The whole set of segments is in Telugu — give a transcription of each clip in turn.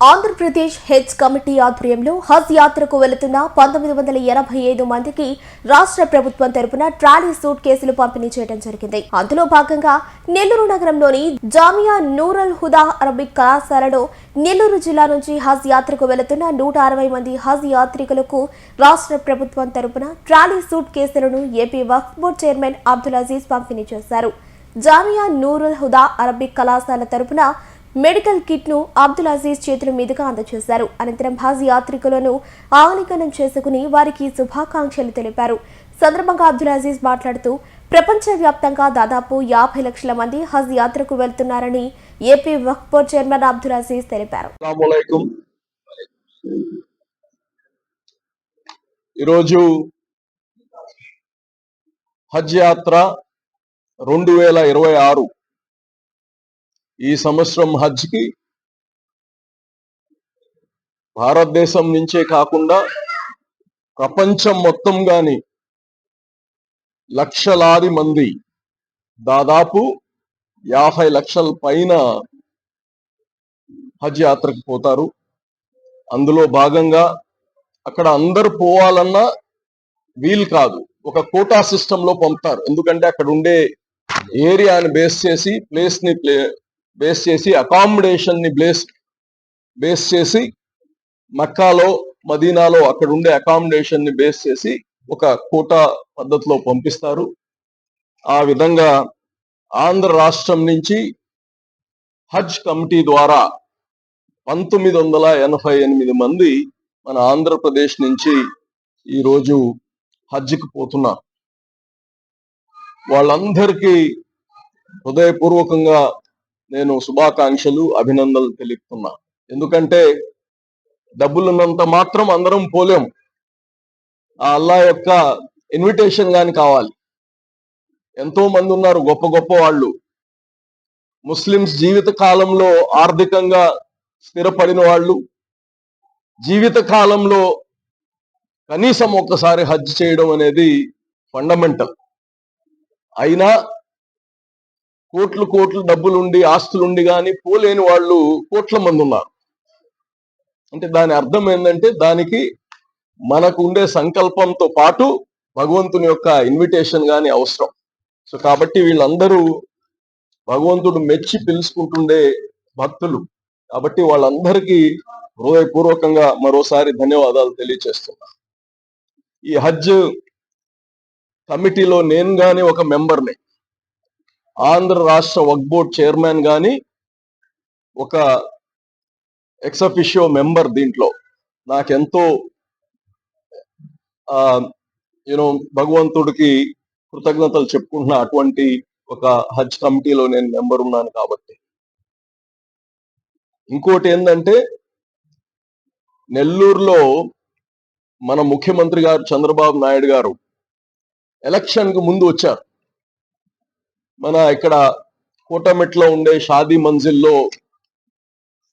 ఆంధ్రప్రదేశ్ హెజ్ కమిటీ ఆధ్వర్యంలో హజ్ యాత్రకు వెళుతున్న 1985 మందికి రాష్ట్ర ప్రభుత్వం తరపున ట్రాలీ సూట్ కేసులు పంపిణీ చేయడం జరిగింది. అందులో భాగంగా నెల్లూరు నగరంలోని జామియా నూరల్ హుదా అరబిక్ కళాశాలలో నెల్లూరు జిల్లా నుంచి హజ్ యాత్రకు వెళుతున్న 160 మంది హజ్ యాత్రికులకు రాష్ట్ర ప్రభుత్వం తరపున ట్రాలీ సూట్ కేసులను ఏపీ వక్ఫ్ బోర్డు చైర్మన్ అబ్దుల్ అజీజ్ పంపిణీ చేశారు. జామియా నూరుల్ హుదా అరబిక్ కళాశాల తరపున మెడికల్ కిట్ ను అబ్దుల్ అజీజ్ చేతుల మీదుగా అందజేశారు. అనంతరం హజ్ యాత్రికులను ఆలింగనం చేసుకుని వారికి శుభాకాంక్షలు తెలిపారు. సందర్భంగా అబ్దుల్ అజీజ్ మాట్లాడుతూ ప్రపంచవ్యాప్తంగా దాదాపు 50 లక్షల మంది హజ్ యాత్రకు వెళ్తున్నారని ఏపీ వక్ఫ్ బోర్డు చైర్మన్ అబ్దుల్ అజీజ్ తెలిపారు. ఈరోజు హజ్ యాత్ర 2026 ఈ సంవత్సరం హజ్కి భారతదేశం నుంచే కాకుండా ప్రపంచం మొత్తం గాని లక్షలాది మంది దాదాపు 50 లక్షల పైన హజ్ యాత్రకు పోతారు. అందులో భాగంగా అక్కడ అందరు పోవాలన్నా వీలు కాదు, ఒక కోటా సిస్టంలో పంపుతారు. ఎందుకంటే అక్కడ ఉండే ఏరియాని బేస్ చేసి, ప్లేస్ ని బేస్ చేసి, అకామిడేషన్ ని బేస్ చేసి, మక్కాలో మదీనాలో అక్కడ ఉండే అకామిడేషన్ ని బేస్ చేసి ఒక కోటా పద్ధతిలో పంపిస్తారు. ఆ విధంగా ఆంధ్ర రాష్ట్రం నుంచి హజ్ కమిటీ ద్వారా 1988 మంది మన ఆంధ్రప్రదేశ్ నుంచి ఈరోజు హజ్కి పోతున్నారు. వాళ్ళందరికీ హృదయపూర్వకంగా నేను శుభాకాంక్షలు, అభినందనలు తెలుపుతున్నా. ఎందుకంటే డబ్బులున్నంత మాత్రం అందరం పోలేం. ఆ అల్లా యొక్క ఇన్విటేషన్ గాని కావాలి. ఎంతో మంది ఉన్నారు గొప్ప గొప్ప వాళ్ళు. ముస్లిమ్స్ జీవిత కాలంలో ఆర్థికంగా స్థిరపడిన వాళ్ళు, జీవిత కాలంలో కనీసం ఒక్కసారి హజ్ చేయడం అనేది ఫండమెంటల్. అయినా కోట్లు డబ్బులుండి, ఆస్తులుండి కానీ పోలేని వాళ్ళు కోట్ల మంది ఉన్నారు. అంటే దాని అర్థం ఏంటంటే దానికి మనకు ఉండే సంకల్పంతో పాటు భగవంతుని యొక్క ఇన్విటేషన్ గాని అవసరం. సో కాబట్టి వీళ్ళందరూ భగవంతుడు మెచ్చి పిలుచుకుంటుండే భక్తులు. కాబట్టి వాళ్ళందరికీ హృదయపూర్వకంగా మరోసారి ధన్యవాదాలు తెలియజేస్తున్నా. ఈ హజ్ కమిటీలో నేను గాని ఒక మెంబర్ని, ఆంధ్ర రాష్ట్ర వక్ఫ్ బోర్డ్ చైర్మన్ గాని ఒక ఎక్సఫిషియో మెంబర్. దీంట్లో నాకెంతో భగవంతుడికి కృతజ్ఞతలు చెప్పుకుంటున్నా. అటువంటి ఒక హజ్ కమిటీలో నేను మెంబర్ ఉన్నాను. కాబట్టి ఇంకోటి ఏంటంటే, నెల్లూరులో మన ముఖ్యమంత్రి గారు చంద్రబాబు నాయుడు గారు ఎలక్షన్ కు ముందు వచ్చారు. మన ఇక్కడ కోటమెట్లో ఉండే షాదీ మంజిల్లో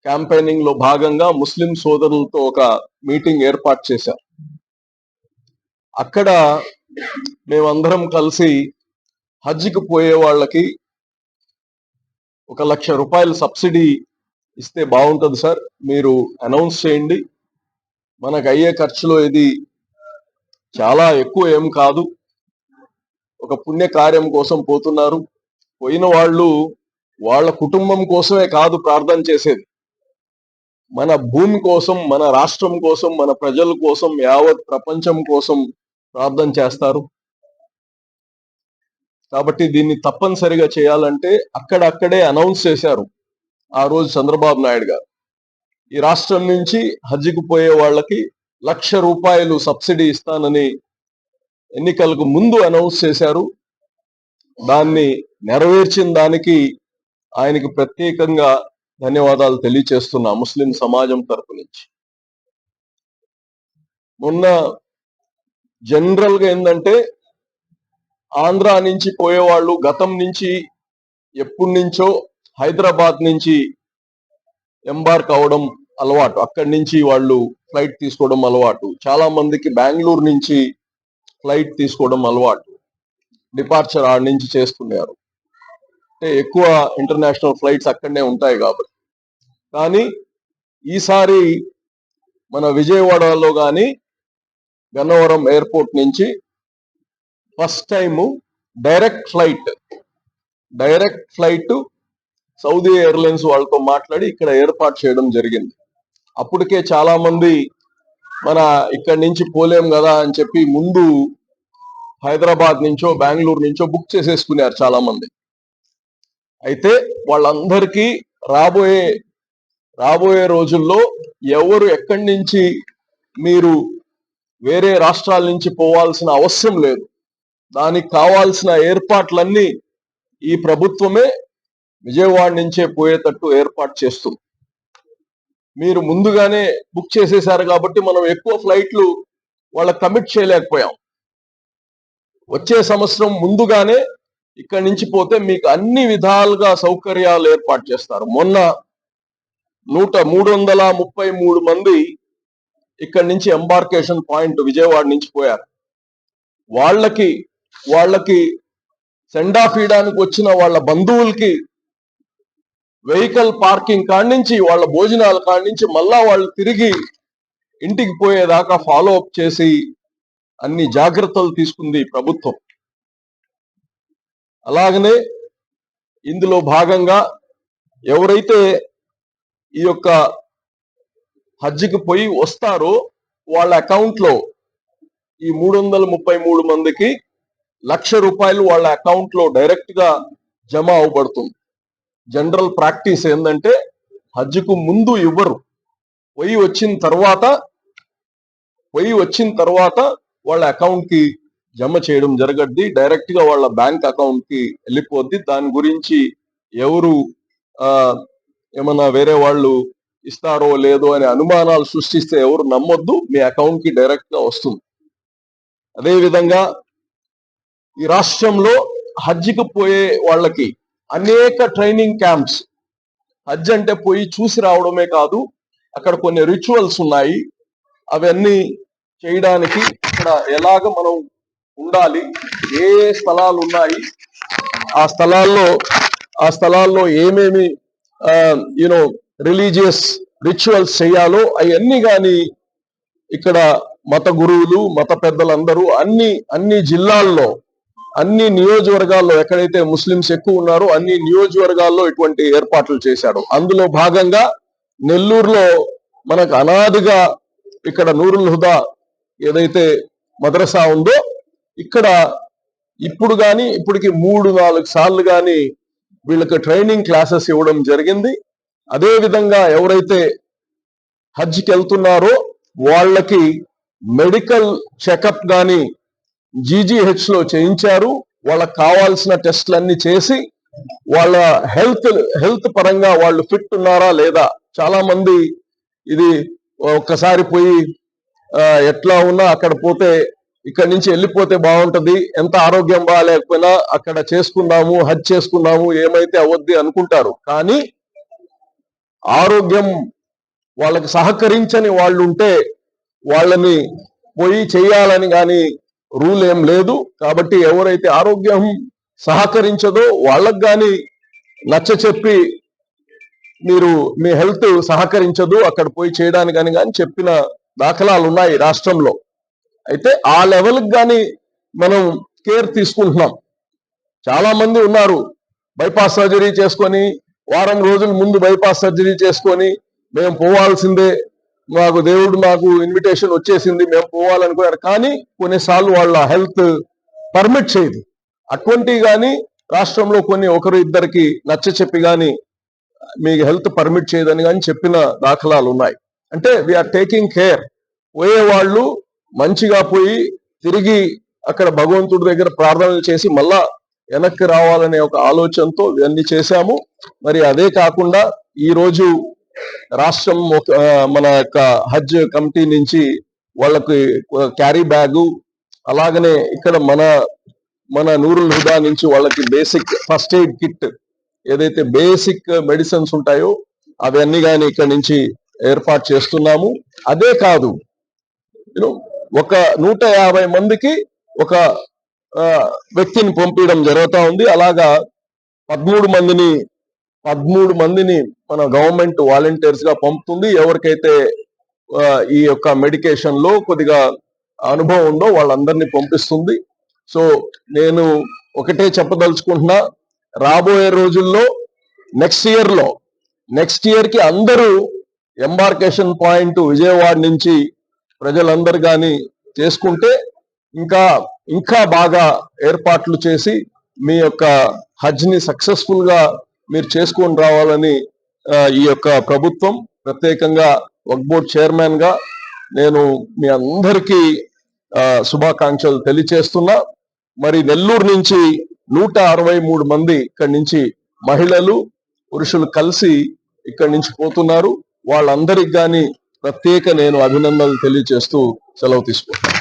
క్యాంపెయినింగ్ లో భాగంగా ముస్లిం సోదరులతో ఒక మీటింగ్ ఏర్పాటు చేశారు. అక్కడ మేమందరం కలిసి హజ్కి పోయే వాళ్ళకి 1 లక్ష రూపాయలు సబ్సిడీ ఇస్తే బాగుంటుంది సార్, మీరు అనౌన్స్ చేయండి. మనకు అయ్యే ఖర్చులో ఇది చాలా ఎక్కువ ఏం కాదు, ఒక పుణ్య కార్యం కోసం పోతున్నారు. పోయిన వాళ్ళు వాళ్ళ కుటుంబం కోసమే కాదు ప్రార్థన చేసేది, మన భూమి కోసం, మన రాష్ట్రం కోసం, మన ప్రజల కోసం, యావత్ ప్రపంచం కోసం ప్రార్థన చేస్తారు. కాబట్టి దీన్ని తప్పనిసరిగా చేయాలంటే అక్కడే అనౌన్స్ చేశారు ఆ రోజు చంద్రబాబు నాయుడు గారు. ఈ రాష్ట్రం నుంచి హజ్కి పోయే వాళ్ళకి 1 లక్ష రూపాయలు సబ్సిడీ ఇస్తానని ఎన్నికలకు ముందు అనౌన్స్ చేశారు. దాన్ని నెరవేర్చిన దానికి ఆయనకి ప్రత్యేకంగా ధన్యవాదాలు తెలియచేస్తున్నా ముస్లిం సమాజం తరపు నుంచి. మొన్న జనరల్ గా ఏంటంటే, ఆంధ్ర నుంచి పోయేవాళ్ళు గతం నుంచి ఎప్పటి నుంచో హైదరాబాద్ నుంచి ఎంబార్క్ అవడం అలవాటు. అక్కడి నుంచి వాళ్ళు ఫ్లైట్ తీసుకోవడం అలవాటు. చాలా మందికి బెంగళూరు నుంచి ఫ్లైట్ తీసుకోవడం అలవాటు. డిపార్చర్ ఆడ నుంచి చేసుకున్నారు. అంటే ఎక్కువ ఇంటర్నేషనల్ ఫ్లైట్స్ అక్కడనే ఉంటాయి కాబట్టి. కానీ ఈసారి మన విజయవాడలో కానీ గన్నవరం ఎయిర్పోర్ట్ నుంచి first time direct flight Saudi airlines వాళ్ళతో మాట్లాడి ఇక్కడ ఏర్పాటు చేయడం జరిగింది. అప్పటికే చాలా మంది మన ఇక్కడి నుంచి పోలేం కదా అని చెప్పి ముందు హైదరాబాద్ నుంచో బెంగళూరు నుంచో బుక్ చేసేసుకున్నారు చాలా మంది. అయితే వాళ్ళందరికీ రాబోయే రోజుల్లో ఎవరు ఎక్కడి నుంచి మీరు వేరే రాష్ట్రాల నుంచి పోవాల్సిన అవసరం లేదు. దానికి కావాల్సిన ఏర్పాట్లన్నీ ఈ ప్రభుత్వమే విజయవాడ నుంచే పోయేటట్టు ఏర్పాటు చేస్తుంది. మీరు ముందుగానే బుక్ చేసేశారు కాబట్టి మనం ఎక్కువ ఫ్లైట్లు వాళ్ళకి కమిట్ చేయలేకపోయాం. వచ్చే సంవత్సరం ముందుగానే ఇక్కడి నుంచి పోతే మీకు అన్ని విధాలుగా సౌకర్యాలు ఏర్పాటు చేస్తారు. మొన్న 333 మంది ఇక్కడి నుంచి ఎంబార్కేషన్ పాయింట్ విజయవాడ నుంచి పోయారు. వాళ్ళకి సెండ్ ఆఫ్ ఇయడానికి వచ్చిన వాళ్ళ బంధువులకి వెహికల్ పార్కింగ్ కాడి నుంచి వాళ్ళ భోజనాల కాడి నుంచి మళ్ళా వాళ్ళు తిరిగి ఇంటికి పోయేదాకా ఫాలో అప్ చేసి అన్ని జాగ్రత్తలు తీసుకుంది ప్రభుత్వం. అలాగనే ఇందులో భాగంగా ఎవరైతే ఈ యొక్క హజ్కి పోయి వస్తారో వాళ్ళ అకౌంట్ లో ఈ 333 మందికి ₹1,00,000 వాళ్ళ అకౌంట్ లో డైరెక్ట్ గా జమ అవబడుతుంది. జనరల్ ప్రాక్టీస్ ఏంటంటే హజ్కు ముందు ఇవ్వరు, పోయి వచ్చిన తర్వాత వాళ్ళ అకౌంట్ కి జమ చేయడం జరగద్ది. డైరెక్ట్ గా వాళ్ళ బ్యాంక్ అకౌంట్ కి వెళ్ళిపోద్ది. దాని గురించి ఎవరు ఏమన్నా వేరే వాళ్ళు ఇస్తారో లేదో అనే అనుమానాలు సృష్టిస్తే ఎవరు నమ్మొద్దు. మీ అకౌంట్ కి డైరెక్ట్ గా వస్తుంది. అదే విధంగా ఈ రాష్ట్రంలో హజ్కి పోయే వాళ్ళకి అనేక ట్రైనింగ్ క్యాంప్స్, హజ్ అంటే పోయి చూసి రావడమే కాదు, అక్కడ కొన్ని రిచువల్స్ ఉన్నాయి. అవన్నీ చేయడానికి ఇక్కడ ఎలాగ మనం ఉండాలి, ఏ స్థలాలు ఉన్నాయి, ఆ స్థలాల్లో ఏమేమి రిలీజియస్ రిచువల్స్ చేయాలో అవన్నీ కానీ ఇక్కడ మత గురువులు, మత పెద్దలందరూ అన్ని జిల్లాల్లో, అన్ని నియోజకవర్గాల్లో ఎక్కడైతే ముస్లింస్ ఎక్కువ ఉన్నారో అన్ని నియోజకవర్గాల్లో ఇటువంటి ఏర్పాట్లు చేశాడు. అందులో భాగంగా నెల్లూరులో మనకు అనాదిగా ఇక్కడ నూరుల్ హుదా ఏదైతే మద్రసా ఉందో ఇక్కడ ఇప్పటికి 3-4 సార్లు కానీ వీళ్ళకి ట్రైనింగ్ క్లాసెస్ ఇవ్వడం జరిగింది. అదే విధంగా ఎవరైతే హజ్కి వెళ్తున్నారో వాళ్ళకి మెడికల్ చెకప్ గాని GGH లో చేయించారు. వాళ్ళకి కావాల్సిన టెస్ట్లన్నీ చేసి వాళ్ళ హెల్త్ పరంగా వాళ్ళు ఫిట్ ఉన్నారా లేదా. చాలా మంది ఇది ఒక్కసారి పోయి ఎట్లా ఉన్నా అక్కడ పోతే ఇక్కడి నుంచి వెళ్ళిపోతే బాగుంటది, ఎంత ఆరోగ్యం బాగాలేకపోయినా అక్కడ చేసుకున్నాము, హజ్ చేసుకున్నాము, ఏమైతే అవద్ది అనుకుంటారు. కానీ ఆరోగ్యం వాళ్ళకి సహకరించని వాళ్ళు ఉంటే వాళ్ళని పోయి చేయాలని కానీ రూల్ ఏం లేదు. కాబట్టి ఎవరైతే ఆరోగ్యం సహకరించదో వాళ్ళకు కానీ నచ్చ చెప్పి మీరు మీ హెల్త్ సహకరించదు అక్కడ పోయి చేయడానికి కానీ చెప్పిన దాఖలాలు ఉన్నాయి రాష్ట్రంలో. అయితే ఆ లెవెల్కి కానీ మనం కేర్ తీసుకుంటున్నాం. చాలా మంది ఉన్నారు బైపాస్ సర్జరీ చేసుకొని, వారం రోజుల ముందు బైపాస్ సర్జరీ చేసుకొని మేము పోవాల్సిందే, మాకు ఇన్విటేషన్ వచ్చేసింది, మేము పోవాలనుకున్నారు. కానీ కొన్నిసార్లు వాళ్ళ హెల్త్ పర్మిట్ చేయదు. అటువంటివి కానీ రాష్ట్రంలో ఒకరు ఇద్దరికి నచ్చ చెప్పి కానీ మీకు హెల్త్ పర్మిట్ చేయదని కానీ చెప్పిన దాఖలాలు ఉన్నాయి. అంటే వీఆర్ టేకింగ్ కేర్. పోయేవాళ్ళు మంచిగా పోయి తిరిగి అక్కడ భగవంతుడి దగ్గర ప్రార్థనలు చేసి మళ్ళా వెనక్కి రావాలనే ఒక ఆలోచనతో ఇవన్నీ చేశాము. మరి అదే కాకుండా ఈ రోజు రాష్ట్రం మన యొక్క హజ్ కమిటీ నుంచి వాళ్ళకి క్యారీ బ్యాగు, అలాగనే ఇక్కడ మన నూరుల్ హుదా నుంచి వాళ్ళకి బేసిక్ ఫస్ట్ ఎయిడ్ కిట్, ఏదైతే బేసిక్ మెడిసిన్స్ ఉంటాయో అవన్నీ కానీ ఇక్కడ నుంచి ఏర్పాటు చేస్తున్నాము. అదే కాదు, ఒక 150 మందికి ఒక వ్యక్తిని పంపించడం జరుగుతూ ఉంది. అలాగా 13 మందిని 13 మందిని మన గవర్నమెంట్ వాలంటీర్స్ గా పంపుతుంది. ఎవరికైతే ఈ యొక్క మెడికేషన్ లో కొద్దిగా అనుభవం ఉందో వాళ్ళందరినీ పంపిస్తుంది. సో నేను ఒకటే చెప్పదలుచుకుంటున్నా, రాబోయే రోజుల్లో నెక్స్ట్ ఇయర్ కి అందరూ ఎంబార్కేషన్ పాయింట్ విజయవాడ నుంచి ప్రజలందరూ కానీ చేసుకుంటే ఇంకా బాగా ఏర్పాట్లు చేసి మీ యొక్క హజ్ ని సక్సెస్ఫుల్ గా మీరు చేసుకొని రావాలని ఈ యొక్క ప్రభుత్వం, ప్రత్యేకంగా వక్ఫ్ బోర్డ్ చైర్మన్ గా నేను మీ అందరికీ శుభాకాంక్షలు తెలియజేస్తున్నా. మరి నెల్లూరు నుంచి 163 మంది ఇక్కడి నుంచి మహిళలు పురుషులు కలిసి ఇక్కడి నుంచి పోతున్నారు. వాళ్ళందరికి కానీ ప్రత్యేక నేను అభినందనలు తెలియజేస్తూ సెలవు తీసుకుంటాను.